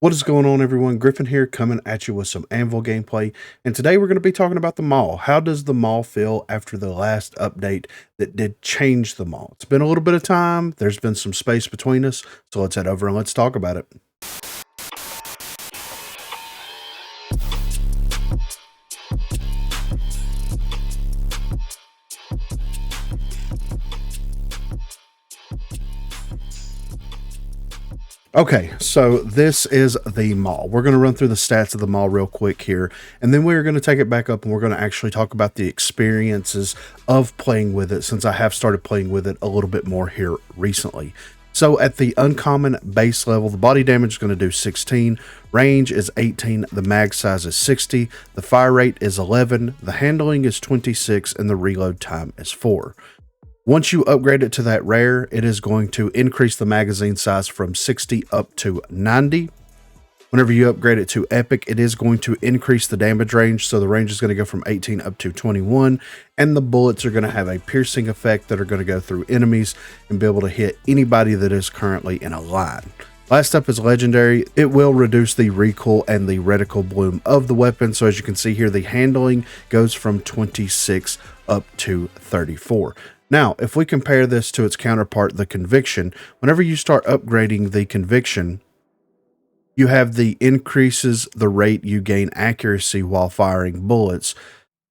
What is going on, everyone? Griffin here, coming at you with some Anvil gameplay, and today we're going to be talking about the mall. How does the mall feel after the last update that did change the mall? It's been a little bit of time, there's been some space between us, so let's head over and let's talk about it. Okay, so this is the mall. We're going to run through the stats of the mall real quick here, and then we're going to take it back up and we're going to actually talk about the experiences of playing with it, since I have started playing with it a little bit more here recently. So at the uncommon base level, the body damage is going to do 16, range is 18, the mag size is 60, the fire rate is 11, the handling is 26, and the reload time is 4. Once you upgrade it to that rare, it is going to increase the magazine size from 60 up to 90. Whenever you upgrade it to epic, it is going to increase the damage range. So the range is going to go from 18 up to 21. And the bullets are going to have a piercing effect that are going to go through enemies and be able to hit anybody that is currently in a line. Last up is legendary. It will reduce the recoil and the reticle bloom of the weapon. So as you can see here, the handling goes from 26 up to 34. Now, if we compare this to its counterpart, the conviction, whenever you start upgrading the conviction, you have the increases the rate you gain accuracy while firing bullets,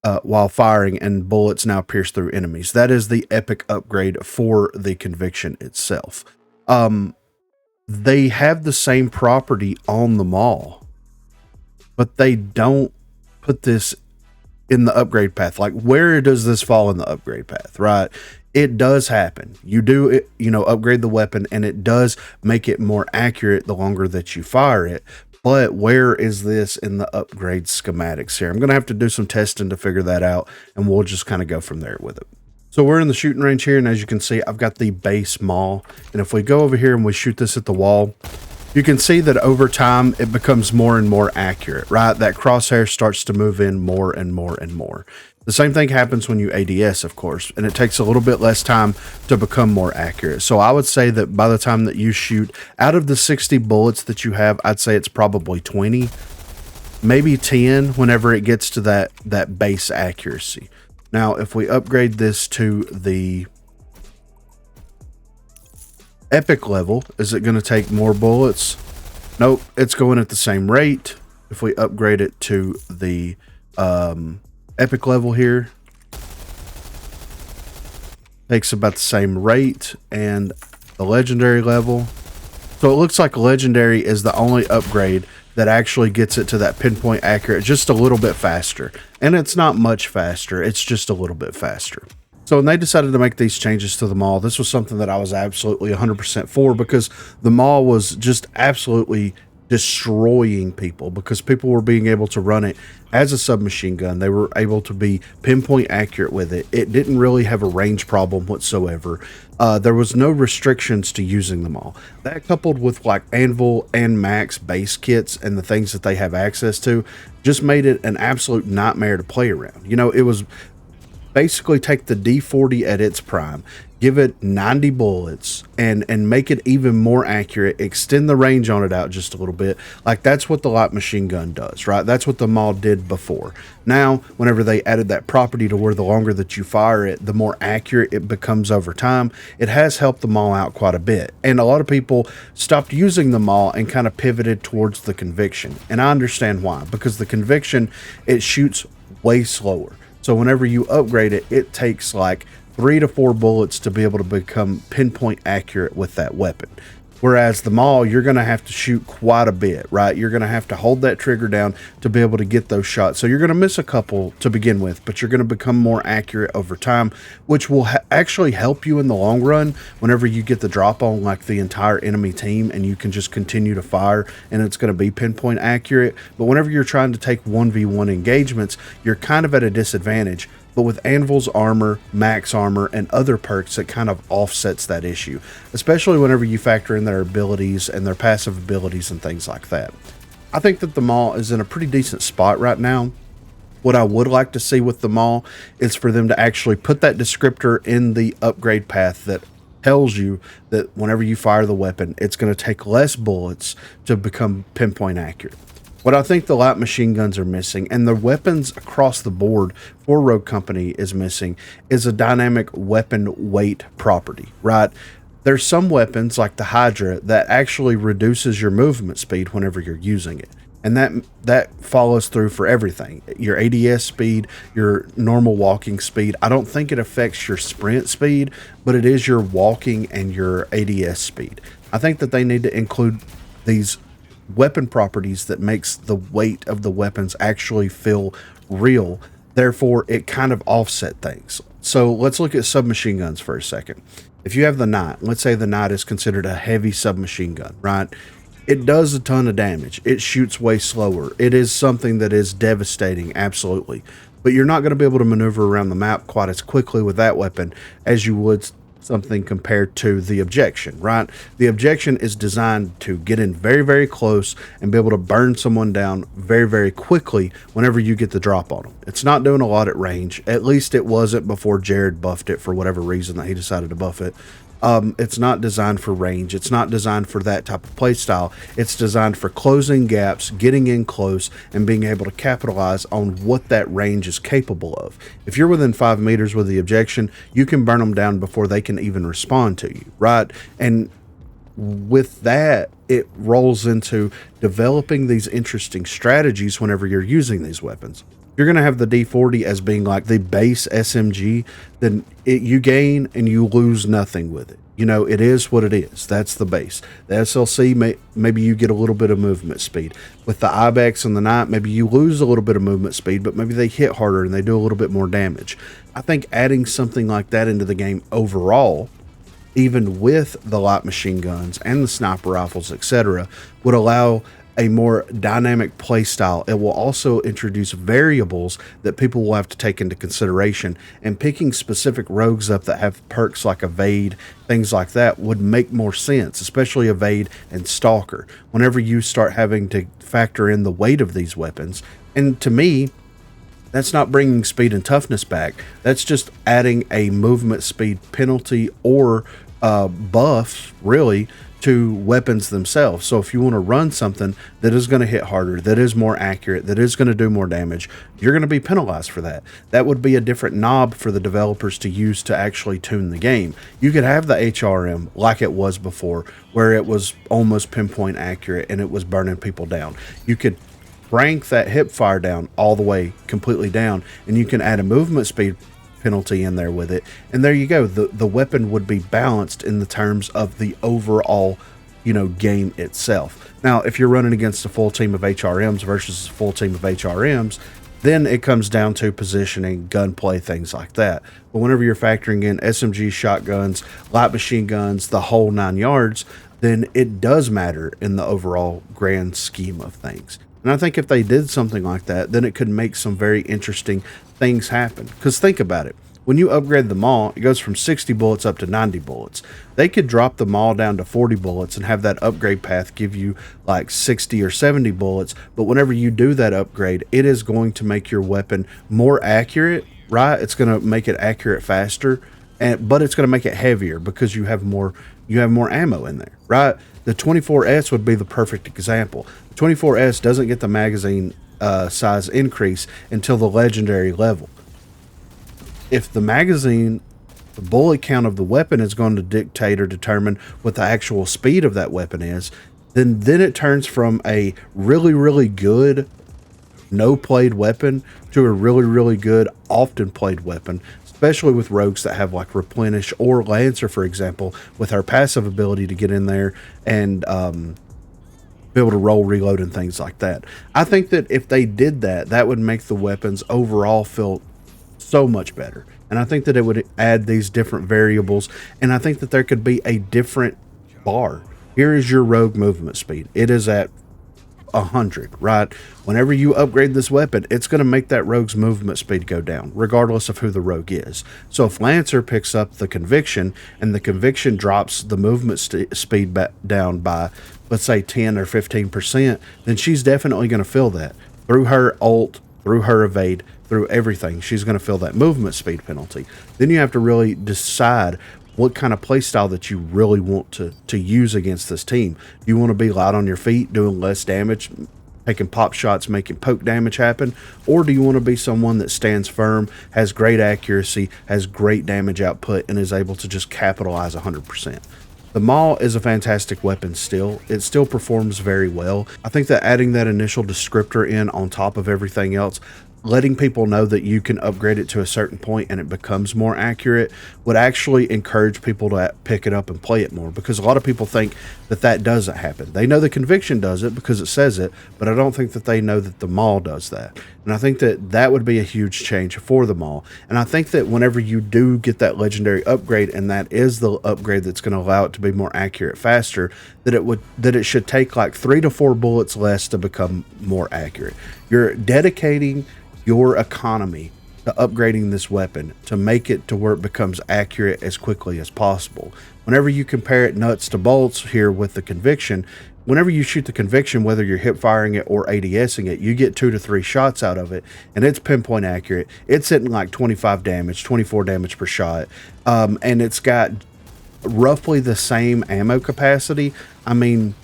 and bullets now pierce through enemies. That is the epic upgrade for the conviction itself. They have the same property on the mall, but they don't put this in the upgrade path. Like, where does this fall in the upgrade path, right? It does happen. You do, upgrade the weapon, and it does make it more accurate the longer that you fire it. But where is this in the upgrade schematics here? I'm going to have to do some testing to figure that out, and we'll just kind of go from there with it. So we're in the shooting range here, and as you can see, I've got the base mall. And if we go over here and we shoot this at the wall, you can see that over time, it becomes more and more accurate, right? That crosshair starts to move in more and more and more. The same thing happens when you ADS, of course, and it takes a little bit less time to become more accurate. So I would say that by the time that you shoot, out of the 60 bullets that you have, I'd say it's probably 20, maybe 10 whenever it gets to that base accuracy. Now, if we upgrade this to the epic level, is it going to take more bullets? Nope, it's going at the same rate. If we upgrade it to the epic level here, takes about the same rate, and the legendary level. So it looks like legendary is the only upgrade that actually gets it to that pinpoint accurate just a little bit faster. And it's not much faster, it's just a little bit faster. So when they decided to make these changes to the mall, this was something that I was absolutely 100% for, because the mall was just absolutely destroying people, because people were being able to run it as a submachine gun. They were able to be pinpoint accurate with it. It didn't really have a range problem whatsoever. There was no restrictions to using them all. That, coupled with like Anvil and Max base kits and the things that they have access to, just made it an absolute nightmare to play around. It was basically take the D40 at its prime, give it 90 bullets, and make it even more accurate, extend the range on it out just a little bit. Like, that's what the light machine gun does, right? That's what the mall did before. Now, whenever they added that property to where the longer that you fire it, the more accurate it becomes over time, it has helped the mall out quite a bit. And a lot of people stopped using the mall and kind of pivoted towards the conviction. And I understand why, because the conviction, it shoots way slower. So whenever you upgrade it, it takes like 3 to 4 bullets to be able to become pinpoint accurate with that weapon. Whereas the mall, you're going to have to shoot quite a bit, right? You're going to have to hold that trigger down to be able to get those shots. So you're going to miss a couple to begin with, but you're going to become more accurate over time, which will actually help you in the long run whenever you get the drop on like the entire enemy team, and you can just continue to fire and it's going to be pinpoint accurate. But whenever you're trying to take 1v1 engagements, you're kind of at a disadvantage. But with Anvil's armor, max armor, and other perks, it kind of offsets that issue, especially whenever you factor in their abilities and their passive abilities and things like that. I think that the mall is in a pretty decent spot right now. What I would like to see with the mall is for them to actually put that descriptor in the upgrade path that tells you that whenever you fire the weapon, it's going to take less bullets to become pinpoint accurate. What I think the light machine guns are missing, and the weapons across the board for Rogue Company is missing, is a dynamic weapon weight property, right? There's some weapons like the Hydra that actually reduces your movement speed whenever you're using it. And that follows through for everything. Your ADS speed, your normal walking speed. I don't think it affects your sprint speed, but it is your walking and your ADS speed. I think that they need to include these weapon properties that makes the weight of the weapons actually feel real. Therefore, it kind of offset things. So let's look at submachine guns for a second. If you have the Knight, let's say the Knight is considered a heavy submachine gun, right? It does a ton of damage. It shoots way slower. It is something that is devastating, absolutely. But you're not going to be able to maneuver around the map quite as quickly with that weapon as you would something compared to the Objection, right? The Objection is designed to get in very, very close and be able to burn someone down very, very quickly whenever you get the drop on them. It's not doing a lot at range. At least it wasn't before Jared buffed it for whatever reason that he decided to buff it. It's not designed for range. It's not designed for that type of play style. It's designed for closing gaps, getting in close, and being able to capitalize on what that range is capable of. If you're within 5 meters with the Objection, you can burn them down before they can even respond to you, right? And with that, it rolls into developing these interesting strategies whenever you're using these weapons. You're going to have the D40 as being like the base SMG, then you gain and you lose nothing with it. You know, it is what it is. That's the base. The SLC, maybe you get a little bit of movement speed. With the Ibex and the Knight, maybe you lose a little bit of movement speed, but maybe they hit harder and they do a little bit more damage. I think adding something like that into the game overall, even with the light machine guns and the sniper rifles, etc., would allow a more dynamic play style. It will also introduce variables that people will have to take into consideration, and picking specific rogues up that have perks like Evade, things like that, would make more sense, especially Evade and Stalker, whenever you start having to factor in the weight of these weapons. And to me, that's not bringing speed and toughness back. That's just adding a movement speed penalty or buff, really, to weapons themselves. So if you want to run something that is going to hit harder, that is more accurate, that is going to do more damage, you're going to be penalized for that. That would be a different knob for the developers to use to actually tune the game. You could have the HRM like it was before, where it was almost pinpoint accurate and it was burning people down. You could crank that hip fire down all the way completely down, and you can add a movement speed penalty in there with it, and there you go. The weapon would be balanced in the terms of the overall, game itself. Now, if you're running against a full team of HRMs versus a full team of HRMs, then it comes down to positioning, gunplay, things like that. But whenever you're factoring in SMG, shotguns, light machine guns, the whole 9 yards, then it does matter in the overall grand scheme of things. And I think if they did something like that, then it could make some very interesting things happen. Because think about it. When you upgrade the Maul, it goes from 60 bullets up to 90 bullets. They could drop the Maul down to 40 bullets and have that upgrade path give you like 60 or 70 bullets. But whenever you do that upgrade, it is going to make your weapon more accurate, right? It's going to make it accurate faster, but it's going to make it heavier because you have more ammo in there, right? The 24S would be the perfect example. The 24S doesn't get the magazine size increase until the legendary level. If the bullet count of the weapon is going to dictate or determine what the actual speed of that weapon is, then it turns from a really, really good no-played weapon to a really, really good often-played weapon, especially with rogues that have like Replenish or Lancer, for example, with her passive ability to get in there and be able to roll, reload, and things like that. I think that if they did that, that would make the weapons overall feel so much better. And I think that it would add these different variables, and I think that there could be a different bar. Here is your rogue movement speed. It is at 100, right? Whenever you upgrade this weapon, it's going to make that rogue's movement speed go down, regardless of who the rogue is. So if Lancer picks up the Conviction, and the Conviction drops the movement speed down by, let's say, 10 or 15%, then she's definitely going to feel that. Through her ult, through her evade, through everything, she's going to feel that movement speed penalty. Then you have to really decide what kind of play style that you really want to use against this team. Do you want to be light on your feet, doing less damage, taking pop shots, making poke damage happen? Or do you want to be someone that stands firm, has great accuracy, has great damage output, and is able to just capitalize 100%? The Maul is a fantastic weapon still. It still performs very well. I think that adding that initial descriptor in on top of everything else, letting people know that you can upgrade it to a certain point and it becomes more accurate, would actually encourage people to pick it up and play it more, because a lot of people think that that doesn't happen. They know the Conviction does it because it says it, but I don't think that they know that the Maul does that. And I think that that would be a huge change for the Maul. And I think that whenever you do get that legendary upgrade, and that is the upgrade that's going to allow it to be more accurate faster, that it should take like 3 to 4 bullets less to become more accurate. You're dedicating your economy to upgrading this weapon to make it to where it becomes accurate as quickly as possible. Whenever you compare it nuts to bolts here with the Conviction, whenever you shoot the Conviction, whether you're hip firing it or ADSing it, you get 2 to 3 shots out of it, and it's pinpoint accurate. It's hitting like 25 damage, 24 damage per shot, and it's got roughly the same ammo capacity. I mean,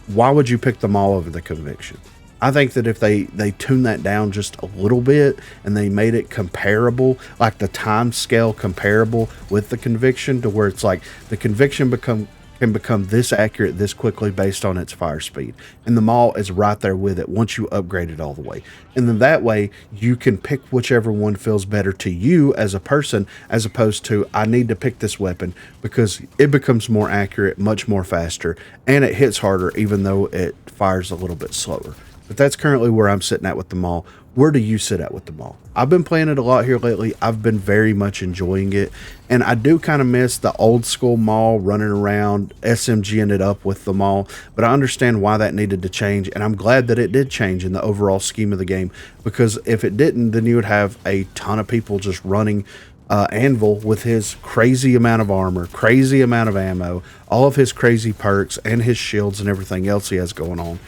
why would you pick them all over the Conviction? I think that if they tune that down just a little bit and they made it comparable, like the time scale comparable with the Conviction, to where it's like the Conviction can become this accurate this quickly based on its fire speed, and the Maul is right there with it once you upgrade it all the way. And then that way you can pick whichever one feels better to you as a person, as opposed to, I need to pick this weapon because it becomes more accurate, much more faster, and it hits harder even though it fires a little bit slower. But that's currently where I'm sitting at with the Maul. Where do you sit at with the Maul? I've been playing it a lot here lately. I've been very much enjoying it. And I do kind of miss the old school Maul running around, SMGing it up with the Maul. But I understand why that needed to change. And I'm glad that it did change in the overall scheme of the game. Because if it didn't, then you would have a ton of people just running Anvil with his crazy amount of armor, crazy amount of ammo, all of his crazy perks, and his shields and everything else he has going on.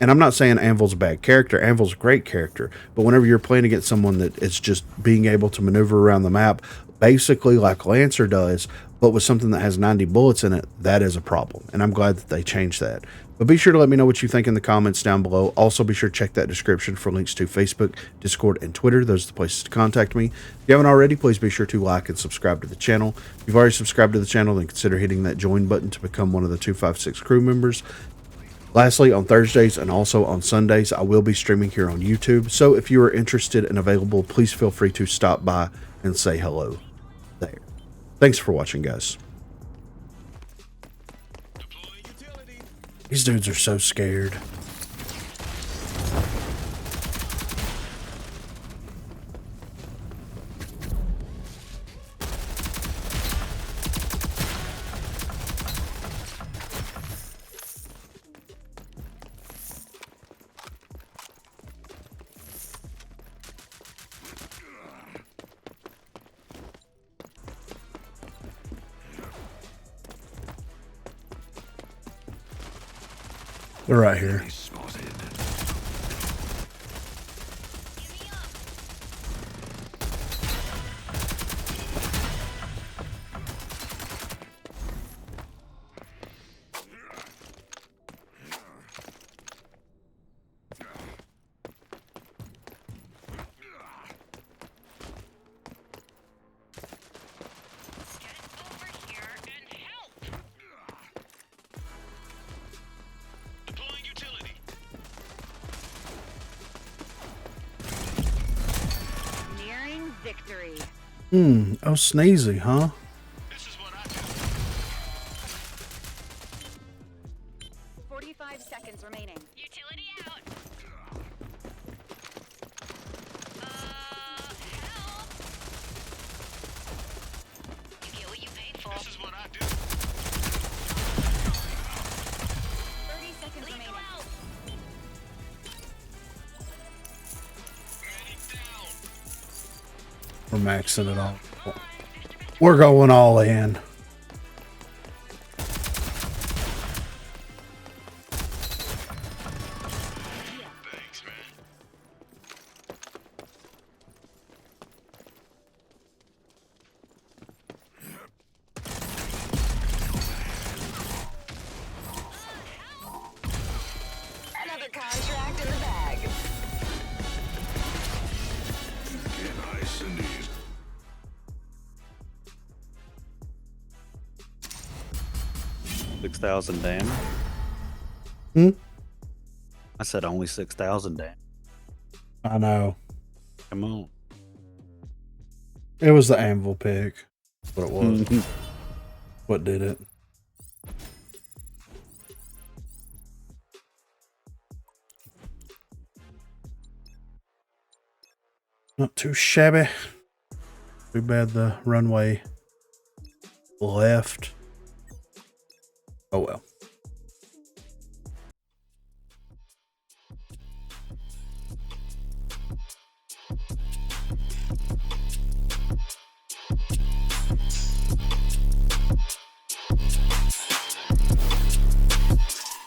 And I'm not saying Anvil's a bad character. Anvil's a great character. But whenever you're playing against someone that is just being able to maneuver around the map, basically like Lancer does, but with something that has 90 bullets in it, that is a problem. And I'm glad that they changed that. But be sure to let me know what you think in the comments down below. Also, be sure to check that description for links to Facebook, Discord, and Twitter. Those are the places to contact me. If you haven't already, please be sure to like and subscribe to the channel. If you've already subscribed to the channel, then consider hitting that join button to become one of the 256 crew members. Lastly, on Thursdays and also on Sundays, I will be streaming here on YouTube. So if you are interested and available, please feel free to stop by and say hello there. Thanks for watching, guys. These dudes are so scared. They're right here. Victory. Oh, sneezy, huh? This is what I do. 45 seconds remaining. Utility out. Help. You get what you paid for. This is what I do. 30 seconds remaining. Out. Man down. We're maxing it all. We're going all in. Thanks, man. 6,000 damage. Hmm? I said only 6,000 damage. I know. Come on. It was the anvil pick. That's what it was. Mhm. What did it? Not too shabby. Too bad the runway left. Oh well.